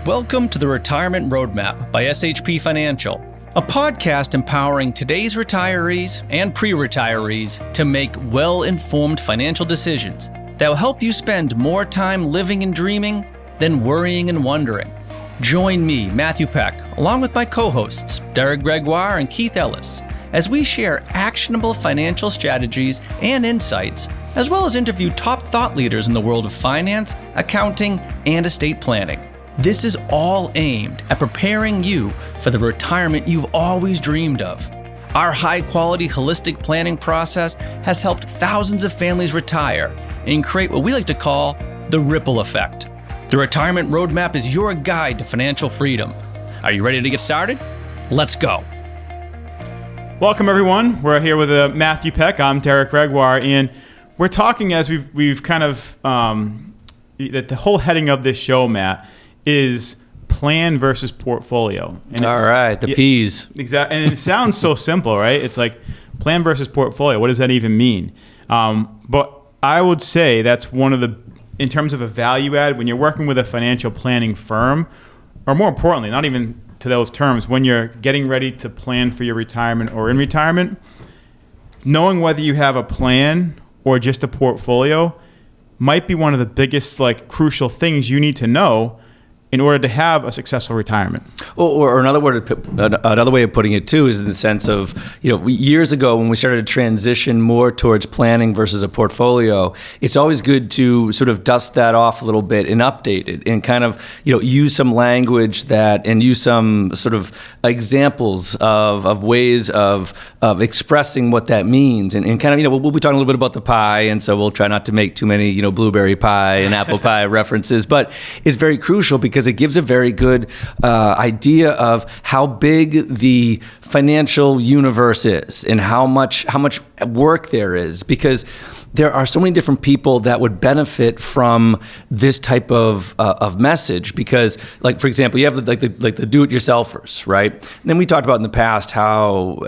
Welcome to the Retirement Roadmap by SHP Financial, a podcast empowering today's retirees and pre-retirees to make well-informed financial decisions that will help you spend more time living and dreaming than worrying and wondering. Join me, Matthew Peck, along with my co-hosts, Derek Gregoire and Keith Ellis, as we share actionable financial strategies and insights, as well as interview top thought leaders in the world of finance, accounting, and estate planning. This is all aimed at preparing you for the retirement you've always dreamed of. Our high-quality holistic planning process has helped thousands of families retire and create what we like to call the ripple effect. The Retirement Roadmap is your guide to financial freedom. Are you ready to get started? Let's go. Welcome, everyone. We're here with Matthew Peck. I'm Derek Gregoire, and we're talking as we've kind of that the whole heading of this show, Matt, is plan versus portfolio. And all right, the P's. Exactly, and it sounds so simple, right? It's like plan versus portfolio. What does that even mean? But I would say that's one of the, in terms of a value add, when you're working with a financial planning firm, or more importantly, not even to those terms, when you're getting ready to plan for your retirement or in retirement, knowing whether you have a plan or just a portfolio might be one of the biggest, crucial things you need to know in order to have a successful retirement. Or another way of putting it too is in the sense of, years ago when we started to transition more towards planning versus a portfolio, it's always good to sort of dust that off a little bit and update it and kind of, use some language and use some sort of examples of ways of expressing what that means. And kind of, we'll be talking a little bit about the pie, and so we'll try not to make too many, blueberry pie and apple pie references, but it's very crucial because it gives a very good idea of how big the financial universe is and how much work there is, because there are so many different people that would benefit from this type of message. Because, for example, you have the do-it-yourselfers, right? And then we talked about in the past how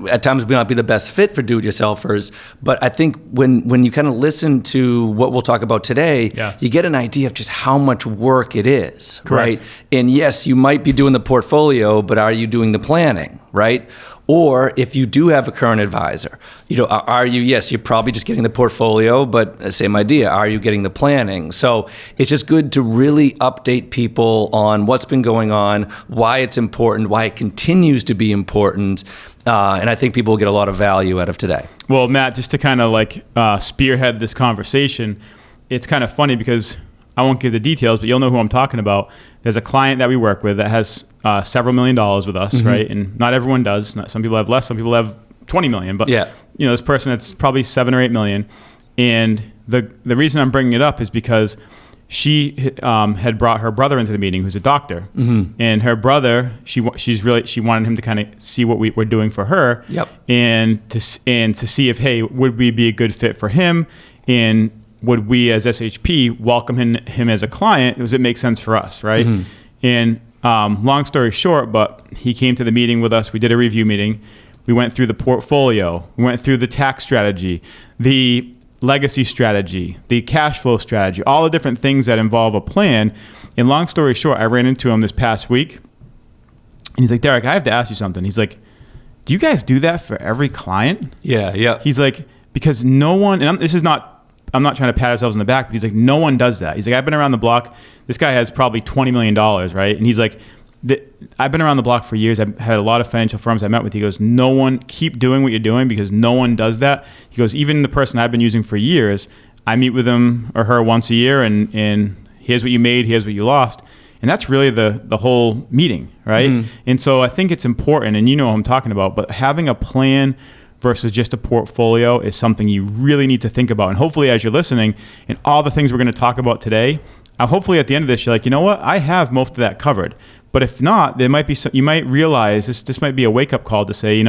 at times we might not be the best fit for do-it-yourselfers, but I think when you kind of listen to what we'll talk about today, you get an idea of just how much work it is, Correct. right? And yes, you might be doing the portfolio, but are you doing the planning, right? Or if you do have a current advisor, you're probably just getting the portfolio, but same idea, are you getting the planning? So it's just good to really update people on what's been going on, why it's important, why it continues to be important. And I think people will get a lot of value out of today. Well, Matt, just to kind of spearhead this conversation, it's kind of funny because I won't give the details, but you'll know who I'm talking about. There's a client that we work with that has several $1 million with us, mm-hmm. right? And not everyone does. Some people have less, some people have 20 million. But this person, it's probably 7 or 8 million. And the reason I'm bringing it up is because she had brought her brother into the meeting, who's a doctor. Mm-hmm. And her brother, she wanted him to kind of see what we're doing for her, and to see if, hey, would we be a good fit for him, and would we as SHP welcome him as a client? Does it make sense for us, right? Mm-hmm. And long story short, but he came to the meeting with us. We did a review meeting. We went through the portfolio. We went through the tax strategy, the legacy strategy, the cash flow strategy, all the different things that involve a plan. And long story short, I ran into him this past week. And he's like, Derek, I have to ask you something. He's like, do you guys do that for every client? Yeah. He's like, because no one, and I'm not trying to pat ourselves on the back, but he's like, no one does that. He's like, I've been around the block. This guy has probably $20 million, right? And he's like, I've been around the block for years. I've had a lot of financial firms I met with. He goes, no one, keep doing what you're doing because no one does that. He goes, even the person I've been using for years, I meet with him or her once a year and here's what you made, here's what you lost. And that's really the whole meeting, right? Mm-hmm. And so I think it's important, and you know what I'm talking about, but having a plan versus just a portfolio is something you really need to think about. And hopefully as you're listening and all the things we're going to talk about today, hopefully at the end of this, you're like, you know what? I have most of that covered. But if not, there might be you might realize this might be a wake-up call to say,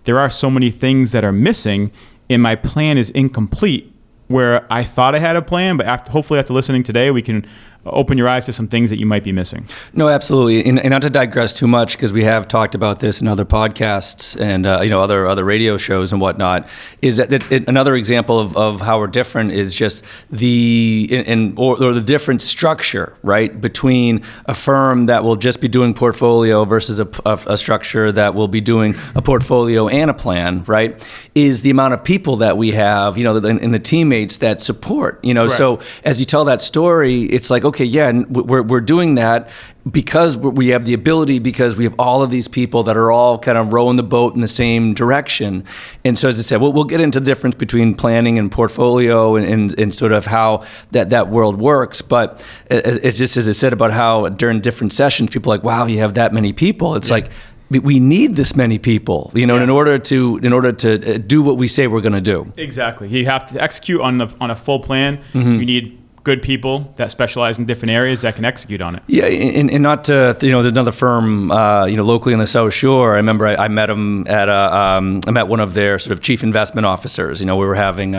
there are so many things that are missing and my plan is incomplete, where I thought I had a plan, but hopefully after listening today, we can open your eyes to some things that you might be missing. No, absolutely, and not to digress too much, because we have talked about this in other podcasts and other radio shows and whatnot. Is that another example of how we're different is just or the different structure, right, between a firm that will just be doing portfolio versus a structure that will be doing a portfolio and a plan, right? Is the amount of people that we have, and the teammates that support, Correct. So as you tell that story, it's like, okay, yeah, and we're doing that because we have the ability, because we have all of these people that are all kind of rowing the boat in the same direction. And so, as I said, we'll get into the difference between planning and portfolio and sort of how that world works. But it's just, as I said, about how during different sessions, people are like, wow, you have that many people. It's like, we need this many people, in order to do what we say we're going to do. Exactly. You have to execute on a full plan. Mm-hmm. You need good people that specialize in different areas that can execute on it. Yeah, and not to, there's another firm, locally in the South Shore. I remember I met them I met one of their sort of chief investment officers. We were having,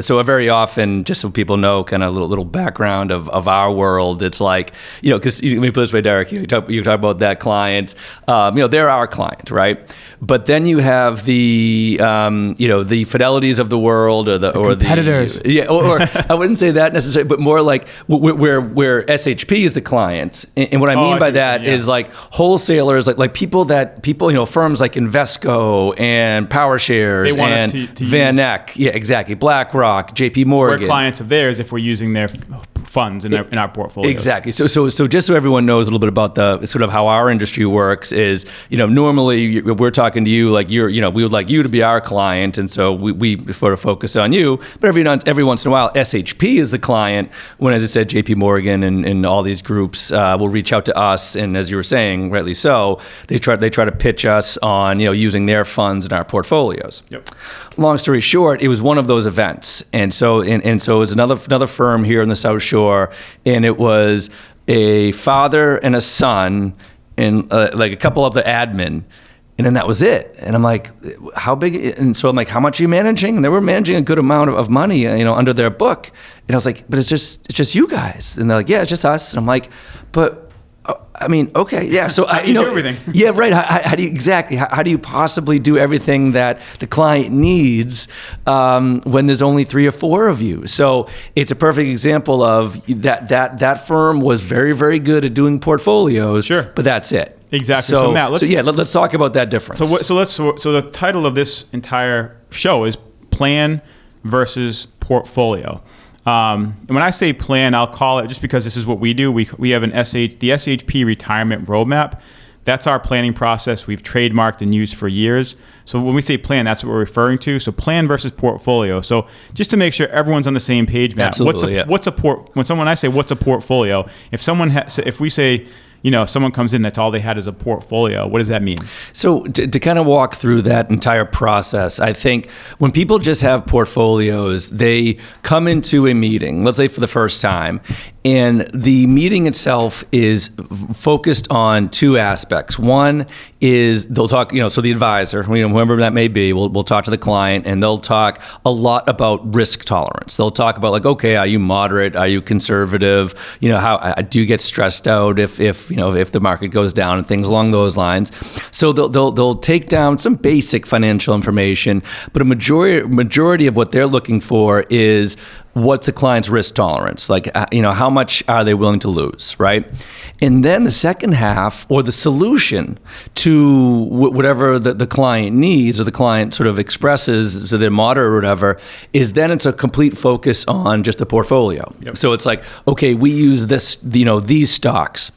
so very often, just so people know, kind of little background of our world. It's like, because let me put it this way, Derek, you talk about that client. They're our client, right? But then you have the Fidelities of the world, or the competitors. or I wouldn't say that necessarily, but more like where SHP is the client. And what I mean by that is like wholesalers, like people, firms like Invesco and PowerShares and Van Eck. Yeah, exactly. BlackRock, JP Morgan. We're clients of theirs if we're using their funds in our portfolio. Exactly. So just so everyone knows a little bit about the sort of how our industry works is, normally we're talking to you like we would like you to be our client, and so we sort of focus on you. But every once in a while, SHP is the client. When, as I said, JP Morgan and all these groups will reach out to us, and as you were saying, rightly so, they try to pitch us on using their funds in our portfolios. Yep. Long story short, it was one of those events, and so it was another firm here in the South Shore, and it was a father and a son and like a couple of the admin. And then that was it. And I'm like, how big? And so I'm like, how much are you managing? And they were managing a good amount of money, under their book. And I was like, but it's just you guys. And they're like, yeah, it's just us. And I'm like, but I mean, okay, yeah. So you do everything. Yeah, right. How do you exactly? How do you possibly do everything that the client needs when there's only 3 or 4 of you? So it's a perfect example of that firm was very, very good at doing portfolios. Sure, but that's it. Exactly. So Matt, let's talk about that difference. So the title of this entire show is Plan versus Portfolio. And when I say plan, I'll call it, just because this is what we do. We have the SHP retirement roadmap. That's our planning process. We've trademarked and used for years. So when we say plan, that's what we're referring to. So plan versus portfolio. So just to make sure everyone's on the same page, Matt. Absolutely. When I say what's a portfolio, if we say, someone comes in, that's all they had is a portfolio, what does that mean? So to kind of walk through that entire process, I think when people just have portfolios, they come into a meeting, let's say for the first time, and the meeting itself is focused on 2 aspects. One is they'll talk, so the advisor, whoever that may be, will talk to the client, and they'll talk a lot about risk tolerance. They'll talk about like, okay, are you moderate? Are you conservative? How do you get stressed out if the market goes down and things along those lines? So they'll take down some basic financial information, but a majority of what they're looking for is what's the client's risk tolerance? Like, how much are they willing to lose, right? And then the second half, or the solution to whatever the client needs or the client sort of expresses, so they're moderate or whatever, is then it's a complete focus on just the portfolio. Yep. So it's like, okay, we use this, these stocks,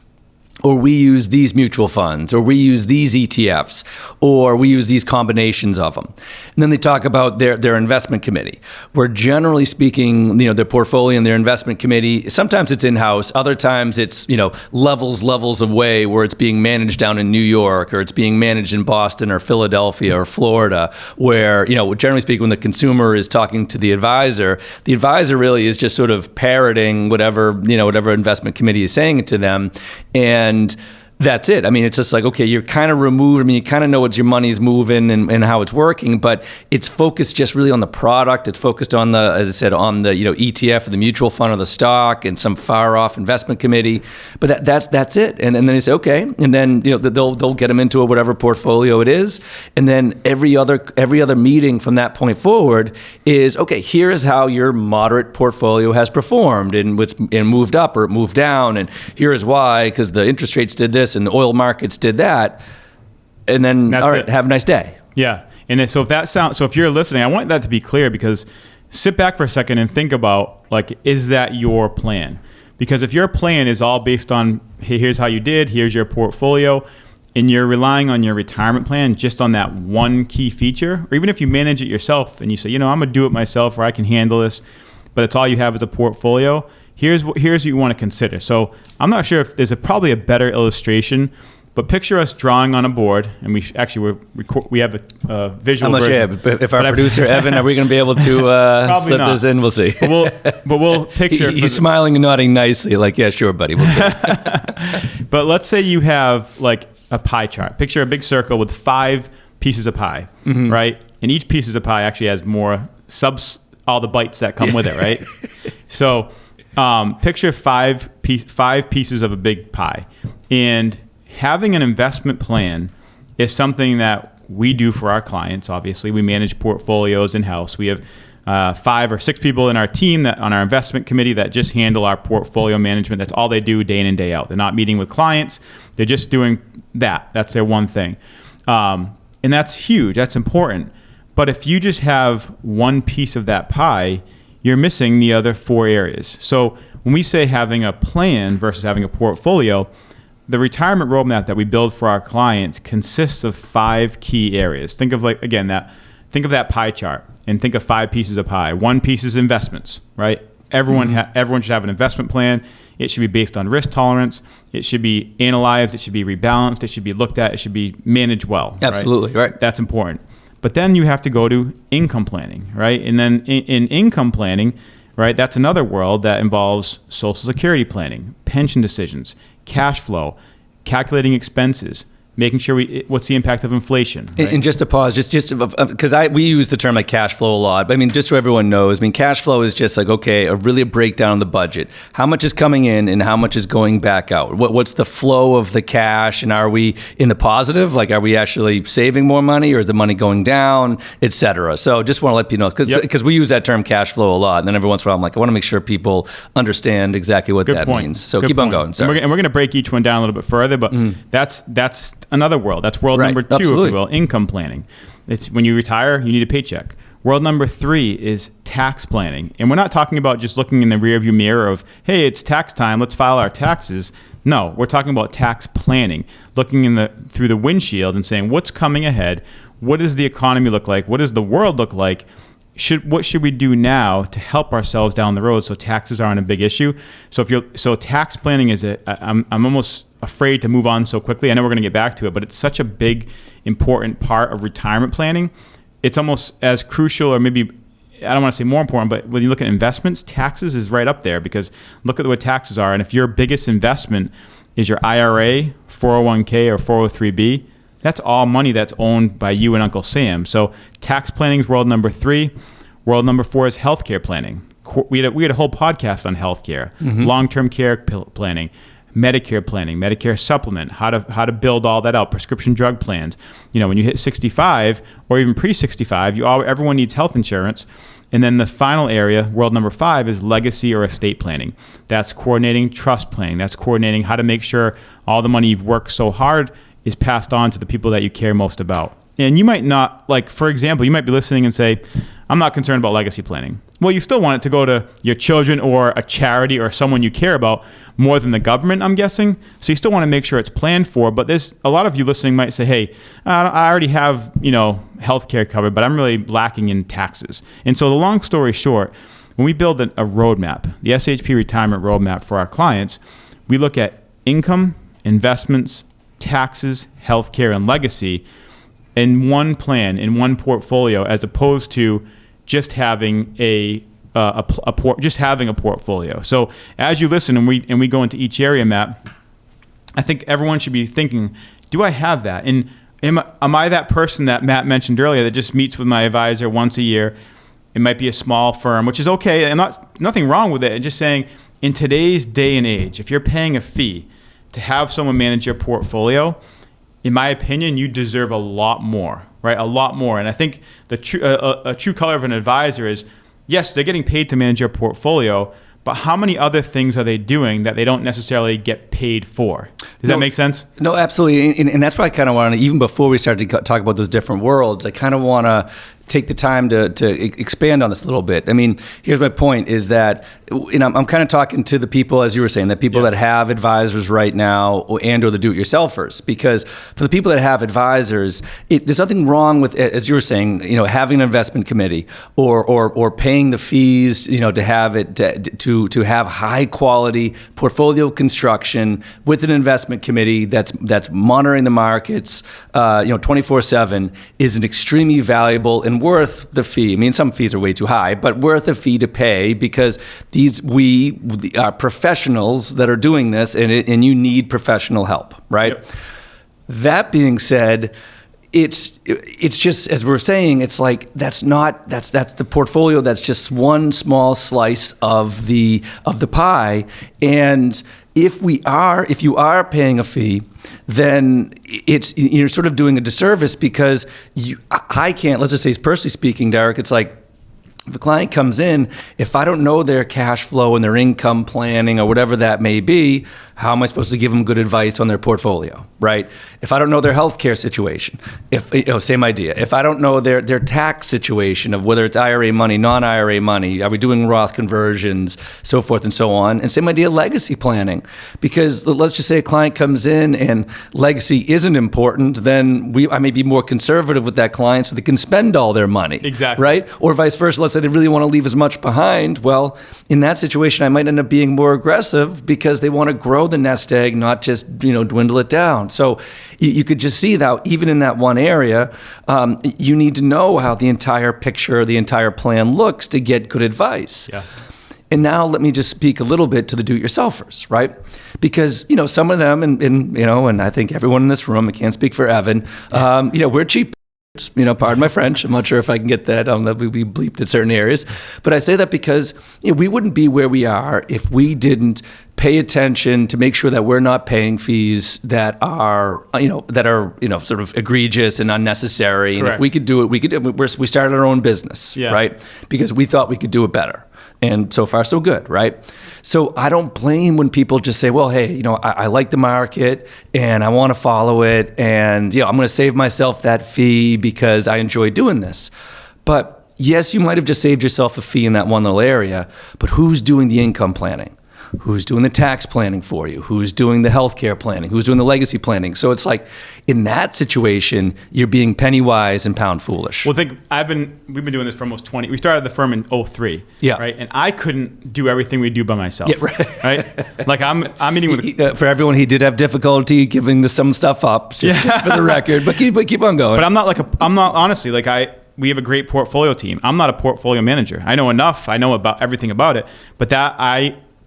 or we use these mutual funds, or we use these ETFs, or we use these combinations of them. And then they talk about their investment committee, where generally speaking, their portfolio and their investment committee, sometimes it's in-house, other times it's, levels away, where it's being managed down in New York, or it's being managed in Boston or Philadelphia or Florida, where, generally speaking, when the consumer is talking to the advisor really is just sort of parroting whatever investment committee is saying to them. And That's it. I mean, it's just like, okay, you're kind of removed. I mean, you kind of know what your money's moving and how it's working, but it's focused just really on the product. It's focused on the, as I said, on the ETF or the mutual fund or the stock and some far off investment committee. But that's it. And then they say, okay, and then they'll get them into whatever portfolio it is, and then every other meeting from that point forward is, okay, here's how your moderate portfolio has performed and moved up or moved down, and here is why, because the interest rates did this and the oil markets did that, and then all right, have a nice day. Yeah, and so if you're listening, I want that to be clear, because sit back for a second and think about, like, is that your plan? Because if your plan is all based on, hey, here's how you did, here's your portfolio, and you're relying on your retirement plan just on that one key feature, or even if you manage it yourself and you say, I'm gonna do it myself, or I can handle this, but it's all you have as a portfolio. Here's what you want to consider. So I'm not sure if there's probably a better illustration, but picture us drawing on a board, and we have a visual version. I'm not sure, if our producer, Evan, are we going to be able to slip this in? We'll see. But we'll picture... He's smiling and nodding nicely, like, yeah, sure, buddy, we'll see. But let's say you have, like, a pie chart. Picture a big circle with 5 pieces of pie, right? And each piece of pie actually has more all the bites that come with it, right? So... picture 5 pieces of a big pie, and having an investment plan is something that we do for our clients. Obviously, we manage portfolios in-house. We have 5 or 6 people in our team that on our investment committee that just handle our portfolio management. That's all they do day in and day out. They're not meeting with clients. They're just doing that. That's their one thing. And that's huge. That's important. But if you just have one piece of that pie, you're missing the other 4 areas. So when we say having a plan versus having a portfolio, the retirement roadmap that we build for our clients consists of 5 key areas. Think of that pie chart and think of 5 pieces of pie. 1 piece is investments, right? Everyone should have an investment plan. It should be based on risk tolerance. It should be analyzed. It should be rebalanced. It should be looked at. It should be managed well. Absolutely, right. That's important. But then you have to go to income planning, right? And then in income planning, right, that's another world that involves Social Security planning, pension decisions, cash flow, calculating expenses, making sure what's the impact of inflation. Right? And just to pause, just because we use the term like cash flow a lot, but I mean, just so everyone knows, I mean, cash flow is just like, okay, really a breakdown of the budget. How much is coming in and how much is going back out? What's the flow of the cash, and are we in the positive? Like, are we actually saving more money, or is the money going down, et cetera? So just want to let you know, because we use that term cash flow a lot, and then every once in a while I'm like, I want to make sure people understand exactly what that means. So keep on going. And we're going to break each one down a little bit further, but that's another world. That's world number 2, Absolutely. if you will, income planning. It's when you retire, you need a paycheck. World number 3 is tax planning. And we're not talking about just looking in the rearview mirror of, hey, it's tax time, let's file our taxes. No, we're talking about tax planning, looking through the windshield and saying, what's coming ahead? What does the economy look like? What does the world look like? What should we do now to help ourselves down the road so taxes aren't a big issue? So tax planning is I'm almost afraid to move on so quickly. I know we're going to get back to it, but it's such a big, important part of retirement planning. It's almost as crucial, or maybe, I don't want to say more important, but when you look at investments, taxes is right up there, because look at what taxes are. And if your biggest investment is your IRA, 401k, or 403b, that's all money that's owned by you and Uncle Sam. So tax planning is world number 3. World number 4 is healthcare planning. We had a whole podcast on healthcare, long-term care planning, Medicare planning, Medicare supplement, how to build all that out, prescription drug plans. When you hit 65 or even pre-65, everyone needs health insurance. And then the final area, world number 5, is legacy or estate planning. That's coordinating trust planning. That's coordinating how to make sure all the money you've worked so hard is passed on to the people that you care most about. And you might not, like, for example, you might be listening and say, I'm not concerned about legacy planning. Well, you still want it to go to your children or a charity or someone you care about more than the government, I'm guessing. So you still want to make sure it's planned for. But there's a lot of you listening might say, hey, I already have, healthcare covered, but I'm really lacking in taxes. And so the long story short, when we build a roadmap, the SHP retirement roadmap for our clients, we look at income, investments, taxes, healthcare, and legacy in one plan, in one portfolio, as opposed to just having a portfolio. So as you listen and we go into each area map, I think everyone should be thinking, do I have that? And am I that person that Matt mentioned earlier that just meets with my advisor once a year? It might be a small firm, which is okay. Nothing wrong with it. I'm just saying, in today's day and age, if you're paying a fee to have someone manage your portfolio, in my opinion, you deserve a lot more, right? A lot more. And I think the true color of an advisor is, yes, they're getting paid to manage your portfolio, but how many other things are they doing that they don't necessarily get paid for? Does that make sense? No, absolutely. And that's why I kind of want to, even before we started to talk about those different worlds, I kind of want to take the time to expand on this a little bit. I mean, here's my point is that, I'm kind of talking to the people, as you were saying, the people that have advisors right now and or the do-it-yourselfers, because for the people that have advisors, there's nothing wrong with, as you were saying, having an investment committee or paying the fees, to have it, to have high quality portfolio construction with an investment committee that's monitoring the markets, 24/7 is an extremely valuable and worth the fee. I mean, some fees are way too high, but worth a fee to pay because we are professionals that are doing this, and you need professional help, right? Yep. That being said, it's just, as we're saying, it's like that's the portfolio. That's just one small slice of the pie, and if you are paying a fee, then you're sort of doing a disservice because I can't, let's just say personally speaking, Derek, it's like, if a client comes in, if I don't know their cash flow and their income planning or whatever that may be, how am I supposed to give them good advice on their portfolio, right? If I don't know their healthcare situation, same idea. If I don't know their tax situation of whether it's IRA money, non-IRA money, are we doing Roth conversions, so forth and so on, and same idea, legacy planning. Because let's just say a client comes in and legacy isn't important, then I may be more conservative with that client so they can spend all their money. Exactly. Right? Or vice versa, let's say they really want to leave as much behind. Well, in that situation, I might end up being more aggressive because they want to grow the nest egg, not just dwindle it down. So you could just see that even in that one area, you need to know how the entire picture, the entire plan looks to get good advice. Yeah. And now let me just speak a little bit to the do-it-yourselfers, right? Because some of them, and I think everyone in this room, I can't speak for Evan, we're cheap. Pardon my French. I'm not sure if I can get that. That we bleeped in certain areas. But I say that because we wouldn't be where we are if we didn't pay attention to make sure that we're not paying fees that are sort of egregious and unnecessary. Correct. And if we could do it, we started our own business, right? Because we thought we could do it better. And so far, so good, right? So I don't blame when people just say, well, hey, I like the market and I want to follow it. And, I'm going to save myself that fee because I enjoy doing this. But yes, you might have just saved yourself a fee in that one little area, but who's doing the income planning? Who's doing the tax planning for you? Who's doing the healthcare planning? Who's doing the legacy planning? So it's like, in that situation, you're being penny wise and pound foolish. Well, we've been doing this for almost 20. We started the firm in 2003. Yeah. Right. And I couldn't do everything we do by myself. Yeah, right. Like I'm meeting with. For everyone, he did have difficulty giving some stuff up, just for the record. But keep on going. But I'm not honestly we have a great portfolio team. I'm not a portfolio manager. I know enough. I know about everything about it. But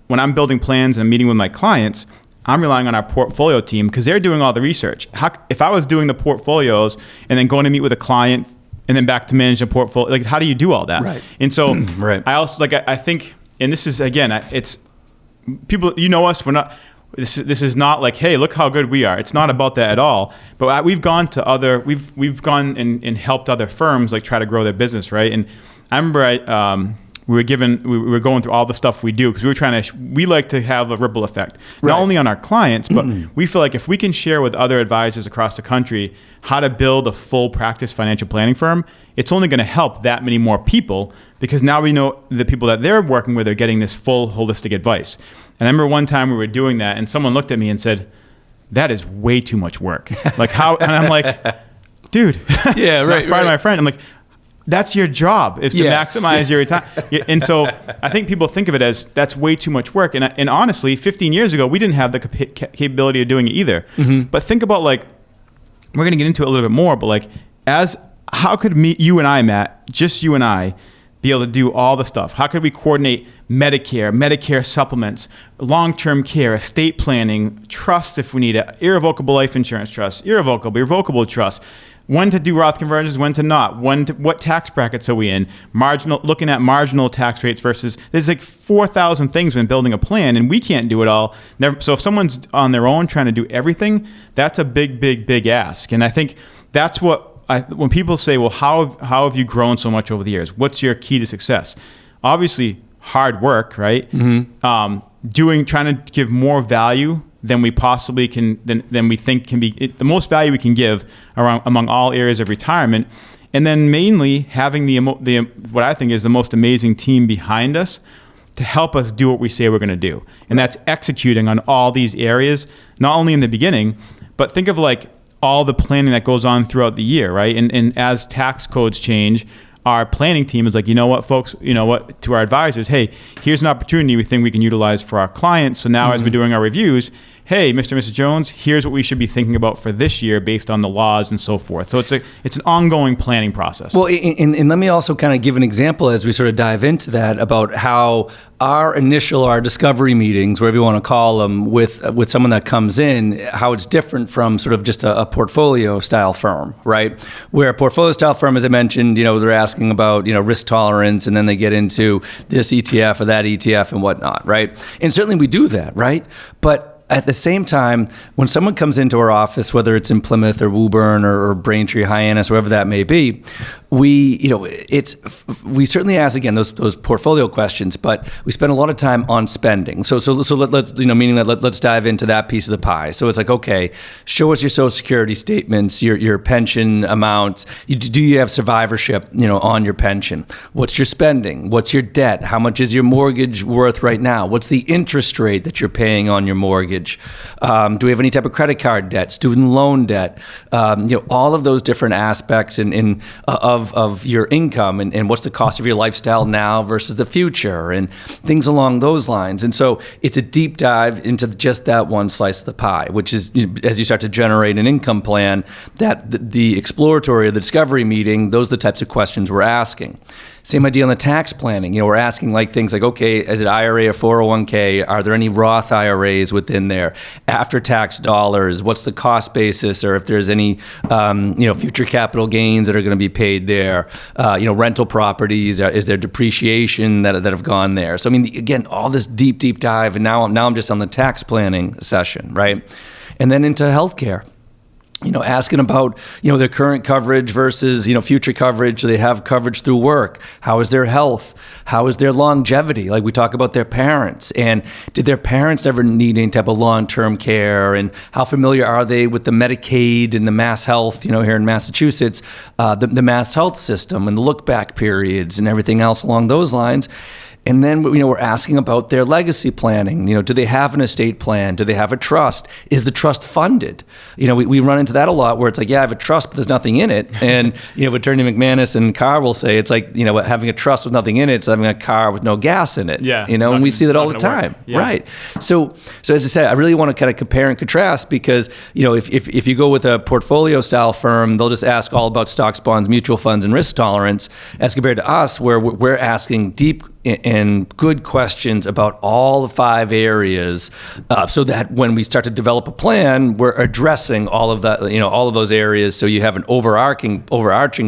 when I'm building plans and meeting with my clients, I'm relying on our portfolio team because they're doing all the research. If I was doing the portfolios and then going to meet with a client and then back to manage a portfolio, how do you do all that? Right. And so right. I also I think, and this is again, it's people, us, we're not, this is not like, hey, look how good we are. It's not about that at all. But we've gone and helped other firms try to grow their business, right? And I remember we were going through all the stuff we do because we like to have a ripple effect, not only on our clients, but we feel like if we can share with other advisors across the country how to build a full practice financial planning firm, it's only going to help that many more people because now we know the people that they're working with are getting this full holistic advice. And I remember one time we were doing that and someone looked at me and said, that is way too much work. And I'm like, dude, yeah, right. Part of my friend. I'm like, that's your job, is to maximize your time. And so I think people think of it as that's way too much work. And honestly, 15 years ago, we didn't have the capability of doing it either. Mm-hmm. But think about we're going to get into it a little bit more, but how could you and I, Matt, just you and I, be able to do all the stuff? How could we coordinate Medicare supplements, long-term care, estate planning, trust if we need it, irrevocable life insurance trust, irrevocable trust, when to do Roth conversions, when to not, what tax brackets are we in, looking at marginal tax rates versus, there's like 4,000 things when building a plan, and we can't do it all. So if someone's on their own trying to do everything, that's a big ask. And I think that's when people say, well, how have you grown so much over the years? What's your key to success? Obviously, hard work, right? Mm-hmm. Trying to give more value than we possibly can, than we think can be, the most value we can give among all areas of retirement. And then mainly having the what I think is the most amazing team behind us to help us do what we say we're going to do. And that's executing on all these areas, not only in the beginning, but think of like all the planning that goes on throughout the year, right? And as tax codes change, our planning team is like, you know what, folks, to our advisors, hey, here's an opportunity we think we can utilize for our clients. So now as we're doing our reviews, hey, Mr. and Mrs. Jones, here's what we should be thinking about for this year based on the laws and so forth. So it's an ongoing planning process. Well, and let me also kind of give an example as we sort of dive into that about how our discovery meetings, whatever you want to call them, with someone that comes in, how it's different from sort of just a portfolio style firm, right? Where a portfolio style firm, as I mentioned, they're asking about, risk tolerance, and then they get into this ETF or that ETF and whatnot, right? And certainly we do that, right? But at the same time, when someone comes into our office, whether it's in Plymouth or Woburn or Braintree, Hyannis, wherever that may be, we certainly ask again those portfolio questions, but we spend a lot of time on spending. So let's meaning that let's dive into that piece of the pie. So it's like, okay, show us your Social Security statements, your pension amounts. Do you have survivorship, on your pension? What's your spending? What's your debt? How much is your mortgage worth right now? What's the interest rate that you're paying on your mortgage? Do we have any type of credit card debt, student loan debt? All of those different aspects of your income and what's the cost of your lifestyle now versus the future and things along those lines. And so it's a deep dive into just that one slice of the pie, which is, as you start to generate an income plan, that the exploratory or the discovery meeting, those are the types of questions we're asking. Same idea on the tax planning. We're asking like things like, okay, is it IRA or 401k? Are there any Roth IRAs within there? After tax dollars, what's the cost basis? Or if there's any, future capital gains that are going to be paid there? Rental properties, is there depreciation that have gone there? So, again, all this deep dive, and now I'm just on the tax planning session, right? And then into healthcare. Asking about, their current coverage versus, future coverage. Do they have coverage through work? How is their health? How is their longevity? Like we talk about their parents, and did their parents ever need any type of long-term care? And how familiar are they with the Medicaid and the Mass Health, here in Massachusetts, the Mass Health system and the look-back periods and everything else along those lines? And then, we're asking about their legacy planning. Do they have an estate plan? Do they have a trust? Is the trust funded? We run into that a lot where it's like, yeah, I have a trust, but there's nothing in it. And, Attorney McManus and Carr will say it's like, having a trust with nothing in it, it's having a car with no gas in it. Yeah. And we see that all the time. Yeah. Right. So as I said, I really want to kind of compare and contrast because, if you go with a portfolio style firm, they'll just ask all about stocks, bonds, mutual funds, and risk tolerance as compared to us where we're asking deep and good questions about all the 5 areas, so that when we start to develop a plan, we're addressing all of that, all of those areas. So you have an overarching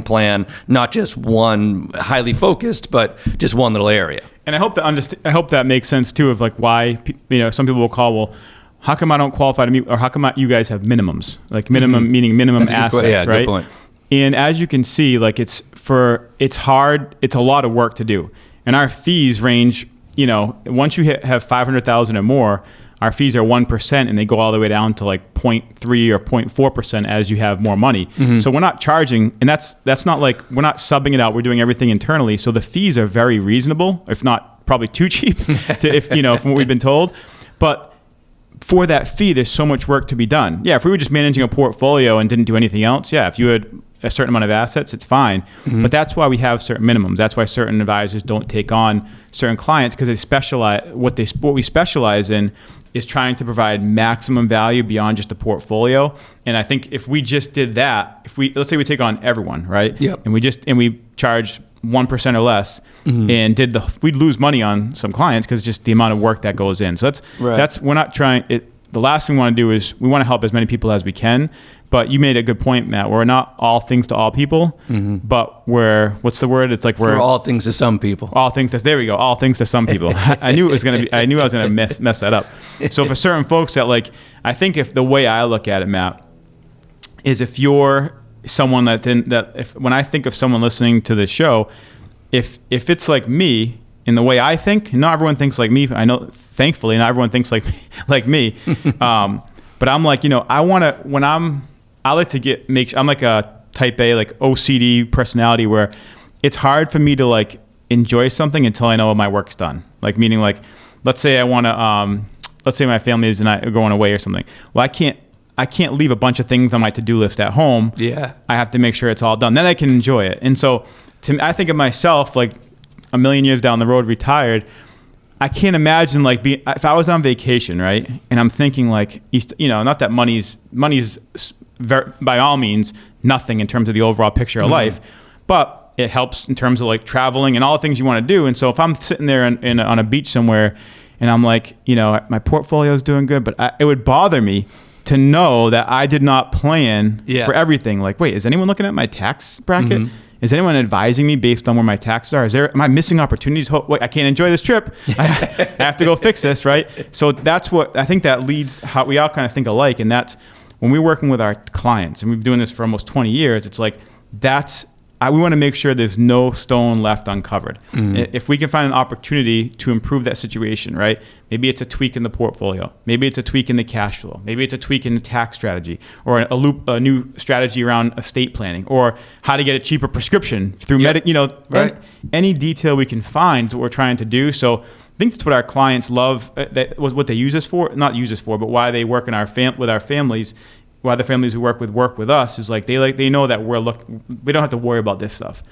plan, not just one highly focused, but just one little area. And I hope that makes sense too. Of like why some people will call, well, how come I don't qualify to meet, or how come you guys have minimums? Like minimum meaning minimum assets, yeah, right? Good point. And as you can see, like it's hard. It's a lot of work to do. And our fees range, once you have 500,000 or more, our fees are 1%, and they go all the way down to like 0.3 or 0.4% as you have more money. Mm-hmm. So we're not charging, and that's not like we're not subbing it out. We're doing everything internally. So the fees are very reasonable, if not probably too cheap, from what we've been told. But for that fee, there's so much work to be done. Yeah, if we were just managing a portfolio and didn't do anything else, yeah, if you had a certain amount of assets, it's fine. Mm-hmm. But that's why we have certain minimums. That's why certain advisors don't take on certain clients, because they specialize. What we specialize in is trying to provide maximum value beyond just a portfolio. And I think if we just did that, let's say we take on everyone, right? Yep. And we charge 1% or less, and we'd lose money on some clients because just the amount of work that goes in. So that's we're not trying it. The last thing we want to do is we want to help as many people as we can. But you made a good point, Matt. We're not all things to all people, but what's the word? It's like we're all things to some people. All things there we go. All things to some people. I knew I was going to mess that up. So for certain folks that like, I think if the way I look at it, Matt, is if you're someone when I think of someone listening to the show, if it's like me in the way I think, not everyone thinks like me. I know, thankfully, not everyone thinks like me. But I'm like, I like to I'm like a type A, like OCD personality where it's hard for me to like enjoy something until I know my work's done. Like meaning like, let's say I want to, let's say my family is going away or something. Well, I can't leave a bunch of things on my to-do list at home. Yeah. I have to make sure it's all done. Then I can enjoy it. And so I think of myself like a million years down the road, retired. I can't imagine like if I was on vacation, right? And I'm thinking like, not that money's by all means nothing in terms of the overall picture of life, but it helps in terms of like traveling and all the things you want to do. And so if I'm sitting there on a beach somewhere and I'm like, my portfolio is doing good, but it would bother me to know that I did not plan for everything. Like, wait, is anyone looking at my tax bracket? Is anyone advising me based on where my taxes are? Am I missing opportunities? Wait, I can't enjoy this trip. I have to go fix this, right? So that's what I think that leads how we all kind of think alike. And that's when we're working with our clients, and we've been doing this for almost 20 years, it's like we want to make sure there's no stone left uncovered. If we can find an opportunity to improve that situation, right? Maybe it's a tweak in the portfolio. Maybe it's a tweak in the cash flow. Maybe it's a tweak in the tax strategy, or a new strategy around estate planning, or how to get a cheaper prescription through right. Any detail we can find is what we're trying to do. So I think that's what our clients love. That was what they use us for, not use us for, but why they work with our families. Why the families who work with us is like they know that we don't have to worry about this stuff.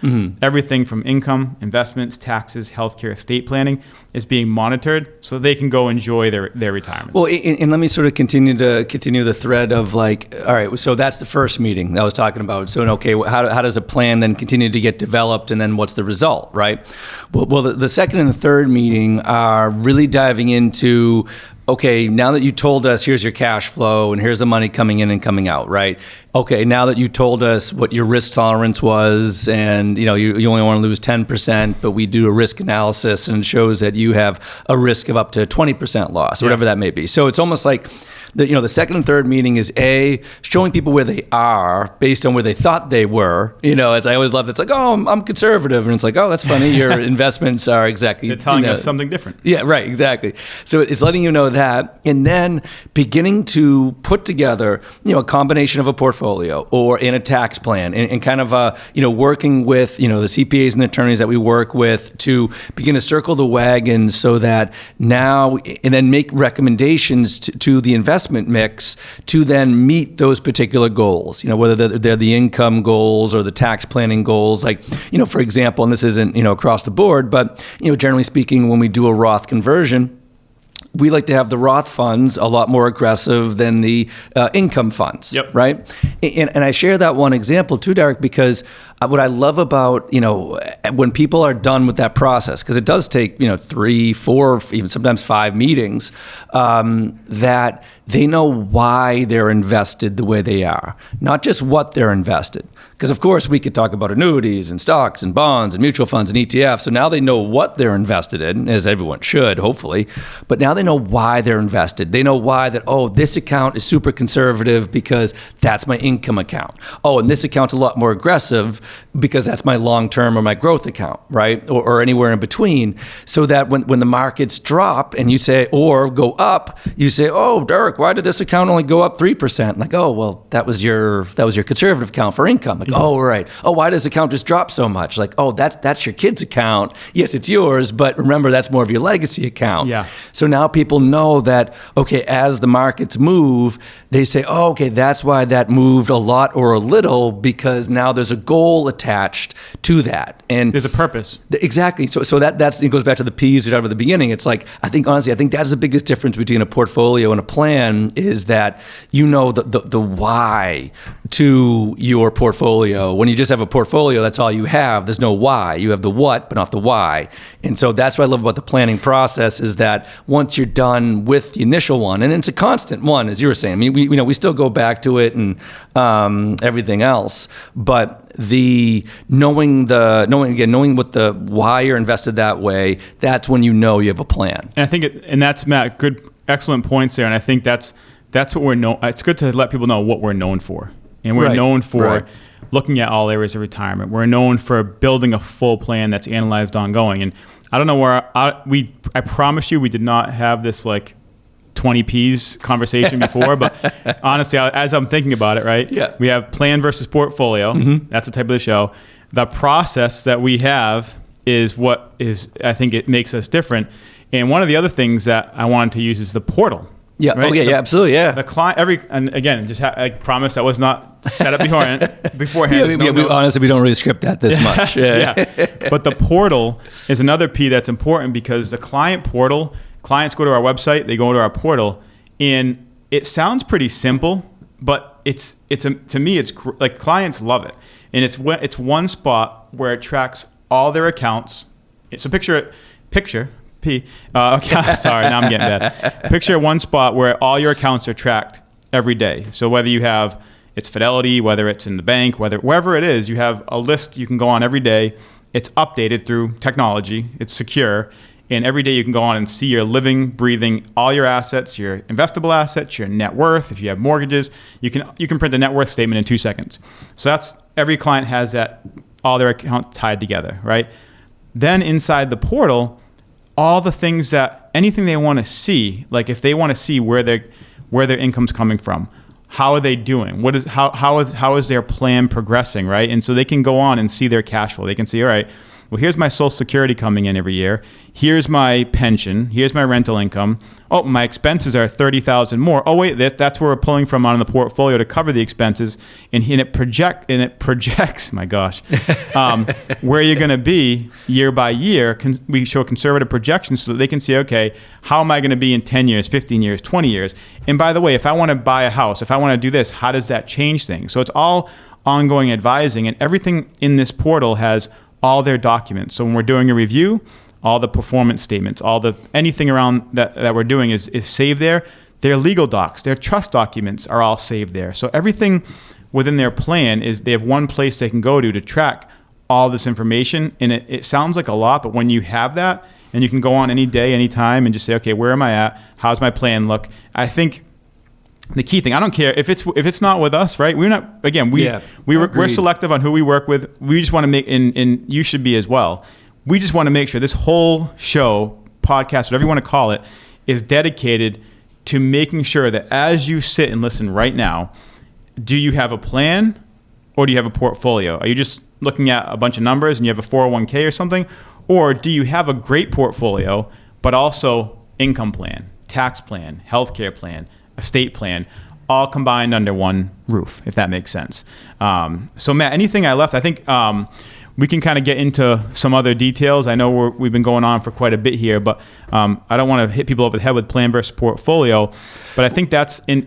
Everything from income, investments, taxes, healthcare, estate planning is being monitored so they can go enjoy their retirement. Well, and let me sort of continue the thread of like, all right, so that's the first meeting that I was talking about. So, okay, how does a plan then continue to get developed, and then what's the result, right? Well, the second and the third meeting are really diving into, okay, now that you told us here's your cash flow and here's the money coming in and coming out, right? Okay, now that you told us what your risk tolerance was, and you only want to lose 10%, but we do a risk analysis and it shows that you have a risk of up to 20% loss, whatever that may be. So it's almost like the second and third meeting is showing people where they are based on where they thought they were. As I always love, it's like, oh, I'm conservative, and it's like, oh, that's funny. Your investments are exactly. They're telling us something different. Yeah, right, exactly. So it's letting you know that, and then beginning to put together, a combination of a portfolio or in a tax plan, and kind of working with the CPAs and the attorneys that we work with to begin to circle the wagon so that now, and then make recommendations to the investment mix to then meet those particular goals, whether they're the income goals or the tax planning goals. Like, for example, and this isn't, across the board, but, generally speaking, when we do a Roth conversion, we like to have the Roth funds a lot more aggressive than the income funds, right? And I share that one example too, Derek, because what I love about, when people are done with that process, because it does take, 3, 4, even sometimes 5 meetings, that they know why they're invested the way they are, not just what they're invested. Because of course we could talk about annuities and stocks and bonds and mutual funds and ETFs. So now they know what they're invested in, as everyone should, hopefully. But now they know why they're invested. They know why that, this account is super conservative because that's my income account. And this account's a lot more aggressive because that's my long-term or my growth account, right? Or anywhere in between. So that when the markets drop and you say, or go up, you say, oh, Derek, why did this account only go up 3%? Like, well, that was your conservative account for income. Like, right. Why does the account just drop so much? Like, that's your kid's account. Yes, it's yours, but remember, that's more of your legacy account. Yeah. So now people know that, okay, as the markets move, they say, okay, that's why that moved a lot or a little, because now there's a goal attached to that. And there's a purpose. Exactly. So that's it goes back to the P's you talked about at the beginning. It's like, I think that's the biggest difference between a portfolio and a plan, is that the why to your portfolio. When you just have a portfolio, that's all you have. There's no why. You have the what, but not the why. And so that's what I love about the planning process is that once you're done with the initial one, and it's a constant one, as you were saying. I mean, we still go back to it and everything else, but the knowing what the why you're invested that way, that's when you know you have a plan. And I think and that's Matt, excellent points there. And I think that's what we're known. It's good to let people know what we're known for. And we're known for looking at all areas of retirement. We're known for building a full plan that's analyzed ongoing. And I don't know where I promise you we did not have this like 20 P's conversation before, but honestly, as I'm thinking about it, right? Yeah. We have plan versus portfolio. That's the type of the show. The process that we have is what is, I think it makes us different. And one of the other things that I wanted to use is the portal. Yeah. Right? Yeah, absolutely. Yeah. The client, and again, I promise that was not set up beforehand. Honestly, we don't really script that this much. Yeah. But the portal is another P that's important because the client portal, clients go to our website, they go to our portal, and it sounds pretty simple, but to me, it's like clients love it. And it's one spot where it tracks all their accounts. So picture P. Okay, sorry, now I'm getting bad. Picture one spot where all your accounts are tracked every day. So whether you have, it's Fidelity, whether it's in the bank, wherever it is, you have a list you can go on every day. It's updated through technology. It's secure. And every day you can go on and see your living, breathing, all your assets, your investable assets, your net worth. If you have mortgages, you can print a net worth statement in 2 seconds. So that's, every client has that, all their accounts tied together, right? Then inside the portal, all the things anything they want to see, like if they want to see where their income's coming from, how are they doing? How is their plan progressing, right? And so they can go on and see their cash flow. They can see, all right, well, here's my Social Security coming in every year. Here's my pension. Here's my rental income. Oh, my expenses are $30,000 more. Oh, wait, that's where we're pulling from on the portfolio to cover the expenses. And it projects, my gosh, where you're going to be year by year. We show conservative projections so that they can see, okay, how am I going to be in 10 years, 15 years, 20 years? And by the way, if I want to buy a house, if I want to do this, how does that change things? So it's all ongoing advising, and everything in this portal has all their documents. So when we're doing a review, all the performance statements, anything around that we're doing is saved there. Their legal docs, their trust documents are all saved there. So everything within their plan they have one place they can go to track all this information. And it sounds like a lot, but when you have that and you can go on any day, any time and just say, okay, where am I at? How's my plan look? I think the key thing, I don't care if it's not with us, right? We're not, again, we're selective on who we work with. We just want to make, and you should be as well. We just want to make sure this whole show, podcast, whatever you want to call it, is dedicated to making sure that as you sit and listen right now, do you have a plan or do you have a portfolio? Are you just looking at a bunch of numbers and you have a 401k or something? Or do you have a great portfolio, but also income plan, tax plan, healthcare plan, estate plan, all combined under one roof, if that makes sense. So Matt, anything I left, I think we can kind of get into some other details. I know we've been going on for quite a bit here, but I don't want to hit people over the head with plan versus portfolio. But I think that's I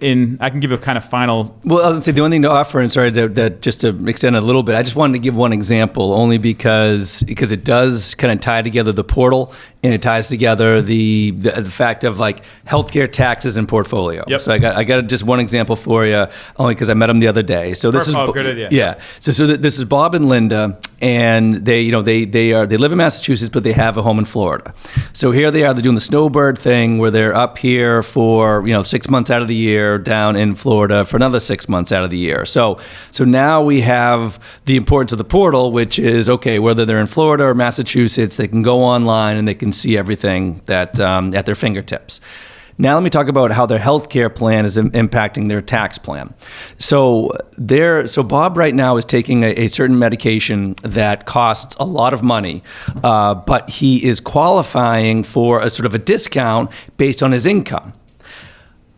can give a kind of final. Well, I was going to say the only thing to offer, and sorry that just to extend a little bit, I just wanted to give one example only because it does kind of tie together the portal and it ties together the fact of like healthcare, taxes, and portfolio. Yep. So I got just one example for you only because I met them the other day. So this good idea. Yeah. So this is Bob and Linda, and they live in Massachusetts, but they have a home in Florida. So here they are. They're doing the snowbird thing where they're up here for 6 months out of the year, down in Florida for another 6 months out of the year. So now we have the importance of the portal, which is, okay, whether they're in Florida or Massachusetts, they can go online and they can see everything that at their fingertips. Now let me talk about how their healthcare plan is impacting their tax plan. So Bob right now is taking a certain medication that costs a lot of money, but he is qualifying for a sort of a discount based on his income.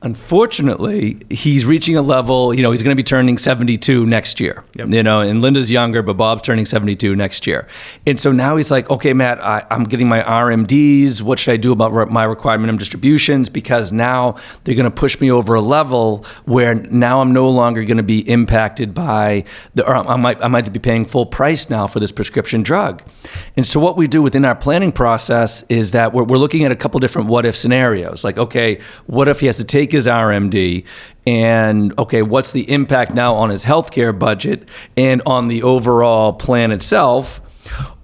Unfortunately, he's reaching a level, he's going to be turning 72 next year, and Linda's younger, but Bob's turning 72 next year. And so now he's like, okay, Matt, I'm getting my RMDs. What should I do about my required minimum distributions? Because now they're going to push me over a level where now I'm no longer going to be impacted by I might be paying full price now for this prescription drug. And so what we do within our planning process is that we're looking at a couple different what if scenarios. Like, okay, what if he has to take his RMD, and okay, what's the impact now on his healthcare budget and on the overall plan itself?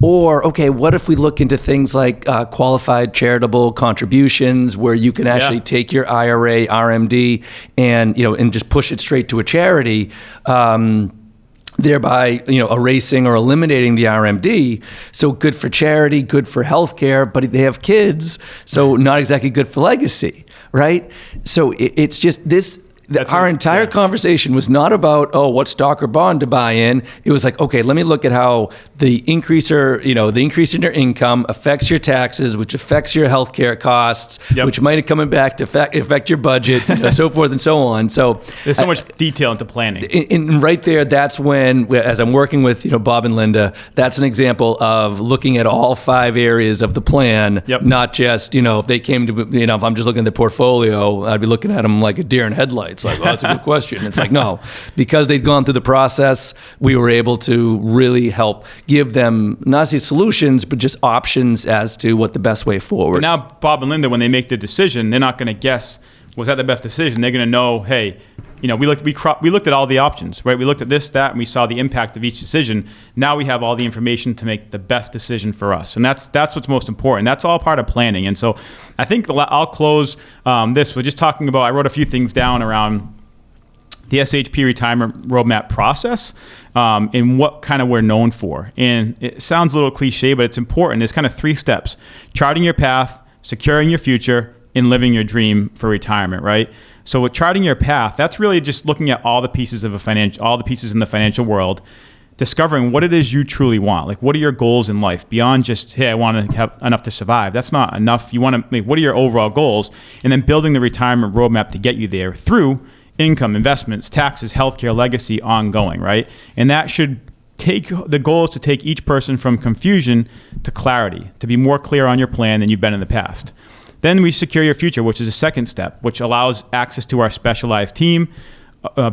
Or, okay, what if we look into things like qualified charitable contributions, where you can actually take your IRA, RMD, and just push it straight to a charity, thereby erasing or eliminating the RMD. So good for charity, good for healthcare, but they have kids, so not exactly good for legacy, right? So it's just this. Our entire conversation was not about, what stock or bond to buy in. It was like, okay, let me look at how the increase in your income affects your taxes, which affects your healthcare costs, which might be coming back to affect your budget, so forth and so on. So there's so much detail into planning. And right there, that's when, as I'm working with Bob and Linda, that's an example of looking at all 5 areas of the plan, not just, if they came to, if I'm just looking at the portfolio, I'd be looking at them like a deer in headlights. Like, that's a good question. It's like, no, because they'd gone through the process, we were able to really help give them not only solutions, but just options as to what the best way forward. But now, Bob and Linda, when they make the decision, they're not going to guess, was that the best decision? They're going to know, hey, we looked at all the options, right? We looked at this, that, and we saw the impact of each decision. Now we have all the information to make the best decision for us. And that's what's most important. That's all part of planning. And so I think I'll close this with just talking about, I wrote a few things down around the SHP retirement roadmap process and what kind of we're known for. And it sounds a little cliche, but it's important. There's kind of 3 steps: charting your path, securing your future, and living your dream for retirement, right? So with charting your path, that's really just looking at all the pieces of all the pieces in the financial world, discovering what it is you truly want. Like, what are your goals in life beyond just, hey, I want to have enough to survive? That's not enough. You want to make, what are your overall goals? And then building the retirement roadmap to get you there through income, investments, taxes, healthcare, legacy, ongoing, right? And that should take the goal is to take each person from confusion to clarity, to be more clear on your plan than you've been in the past. Then we secure your future, which is a second step, which allows access to our specialized team,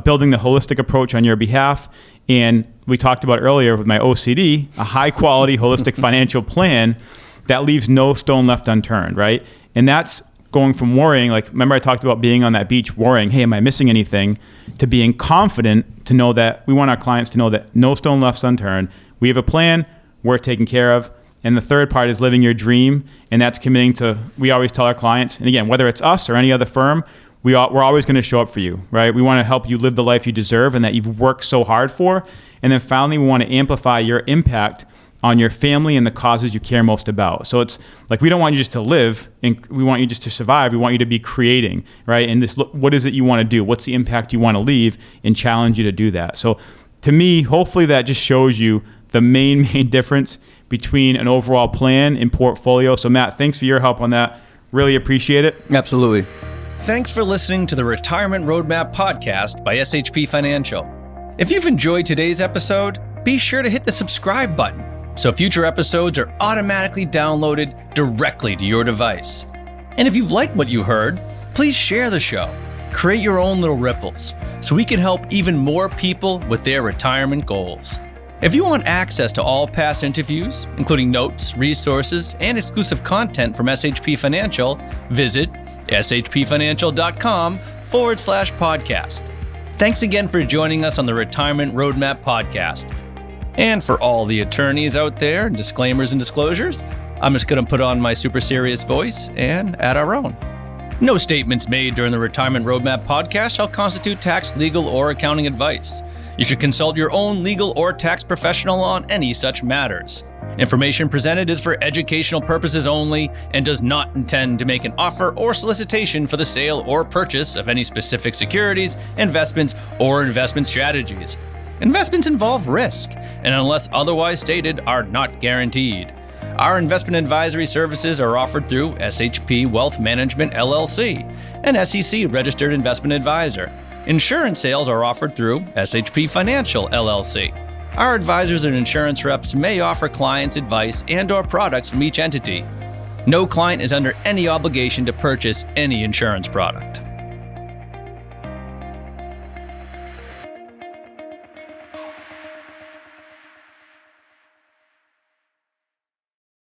building the holistic approach on your behalf. And we talked about earlier with my OCD, a high quality holistic financial plan that leaves no stone left unturned, right? And that's going from worrying, like, remember I talked about being on that beach worrying, hey, am I missing anything, to being confident to know that we want our clients to know that no stone left unturned. We have a plan, we're taken care of. And the third part is living your dream, and that's committing to, we always tell our clients, and again, whether it's us or any other firm, we're always going to show up for you, right? We want to help you live the life you deserve and that you've worked so hard for. And then finally, we want to amplify your impact on your family and the causes you care most about. So it's like, we don't want you just to live, and we want you just to survive. We want you to be creating, right? And this, what is it you want to do? What's the impact you want to leave, and challenge you to do that. So to me, hopefully that just shows you the main difference between an overall plan and portfolio. So Matt, thanks for your help on that. Really appreciate it. Absolutely. Thanks for listening to the Retirement Roadmap podcast by SHP Financial. If you've enjoyed today's episode, be sure to hit the subscribe button so future episodes are automatically downloaded directly to your device. And if you've liked what you heard, please share the show. Create your own little ripples so we can help even more people with their retirement goals. If you want access to all past interviews, including notes, resources, and exclusive content from SHP Financial, visit shpfinancial.com/podcast. Thanks again for joining us on the Retirement Roadmap podcast. And for all the attorneys out there, and disclaimers and disclosures, I'm just going to put on my super serious voice and add our own. No statements made during the Retirement Roadmap podcast shall constitute tax, legal, or accounting advice. You should consult your own legal or tax professional on any such matters. Information presented is for educational purposes only and does not intend to make an offer or solicitation for the sale or purchase of any specific securities, investments, or investment strategies. Investments involve risk, and unless otherwise stated, are not guaranteed. Our investment advisory services are offered through SHP Wealth Management LLC, an SEC-registered investment advisor. Insurance sales are offered through SHP Financial LLC. Our advisors and insurance reps may offer clients advice and/or products from each entity. No client is under any obligation to purchase any insurance product.